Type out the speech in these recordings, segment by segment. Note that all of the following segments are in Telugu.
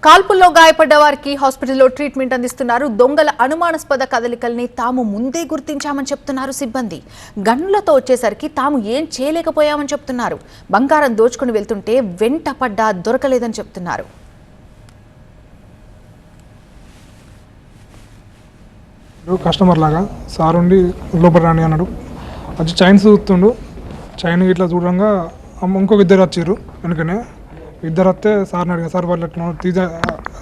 కాల్పుల్లో గాయపడ్డ వారికి హాస్పిటల్లో ట్రీట్మెంట్ అందిస్తున్నారు. దొంగల అనుమానాస్పద కదలికల్ని తాము ముందే గుర్తించామని చెప్తున్నారు సిబ్బంది. గన్నులతో వచ్చేసరికి తాము ఏం చేయలేకపోయామని చెప్తున్నారు. బంగారం దోచుకుని వెళ్తుంటే వెంట పడ్డా దొరకలేదని చెప్తున్నారు. కస్టమర్ లాగా సార్ ఉండి లోపల రాని అన్నాడు. అది చైన్ చూస్తుండు. చైన్ ఇట్లా చూడంగా ఇంకొక ఇద్దరు వచ్చారు. వెనుకనే ఇద్దరు వస్తే సార్ని అడిగా, సార్ వాళ్ళు ఎట్లా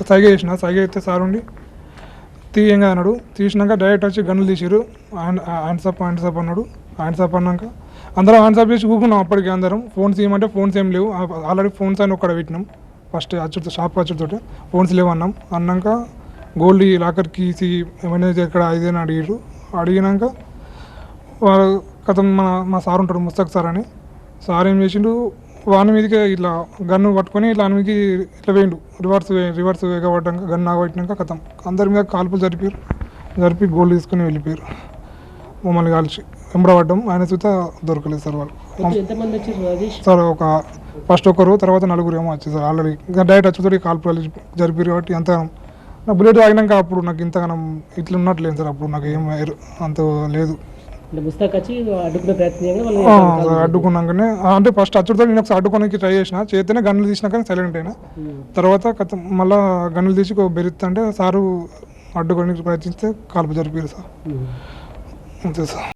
సైగ చేసిన సైగ అయితే సార్ ఉండి తీయంగా అన్నాడు. తీసినాక డైరెక్ట్ వచ్చి గన్నులు తీసారు. హ్యాండ్స్ అప్ అన్నాడు. హ్యాండ్స్ అప్ అన్నాక అందరం హ్యాండ్స్ అప్ చేసి కూకున్నాం. అప్పటికి అందరం ఫోన్స్ ఏమంటే ఫోన్స్ ఏం లేవు. ఆల్రెడీ ఫోన్స్ అని ఒక్కడ పెట్టినాం. ఫస్ట్ అచ్చుతో షాప్ అచ్చుతో ఫోన్స్ లేవు అన్నాక గోల్డ్ లాకర్ కీసి ఏమైనా ఇక్కడ ఇదేనా అడిగారు. అడిగినాక కథం మా సార్ ఉంటాడు ముస్తక్ సార్ అని. సార్ ఏం చేసిండు, వాని మీదకి ఇట్లా గన్ను పట్టుకొని ఇట్లా మీదకి ఇట్లా వేయండు. రివర్స్ వేగబడ్డాక గన్ను ఆగబట్టినాక కథం అందరి మీద కాల్పులు జరిపి గోల్డ్ తీసుకుని వెళ్ళిపోయారు. మమ్మల్ని కాల్చి వెంబడబడ్డం. ఆయన చూత దొరకలేదు సార్ వాళ్ళు. సార్ ఒక ఫస్ట్ ఒకరు, తర్వాత నలుగురు ఏమో వచ్చారు సార్. ఆల్రెడీ డైరెక్ట్ వచ్చేతో కాల్పులు జరిపారు కాబట్టి అంత నా బుల్లెట్ తాగినాక అప్పుడు నాకు ఇంతగానం ఇట్లా ఉన్నట్లేదు సార్. అప్పుడు నాకు ఏం అంత లేదు. అడ్డుకున్నాకనే అంటే ఫస్ట్ అచ్చుడితో నేను ఒకసారి అడ్డుకోనికి ట్రై చేసిన, చేస్తేనే గన్నులు తీసినాక సైలెంట్ అయినా. తర్వాత మళ్ళీ గన్నులు తీసి బెరుతుంటే సారు అడ్డుకోనికి ప్రయత్నిస్తే కాల్పు జరిపారు సార్. అంతే సార్.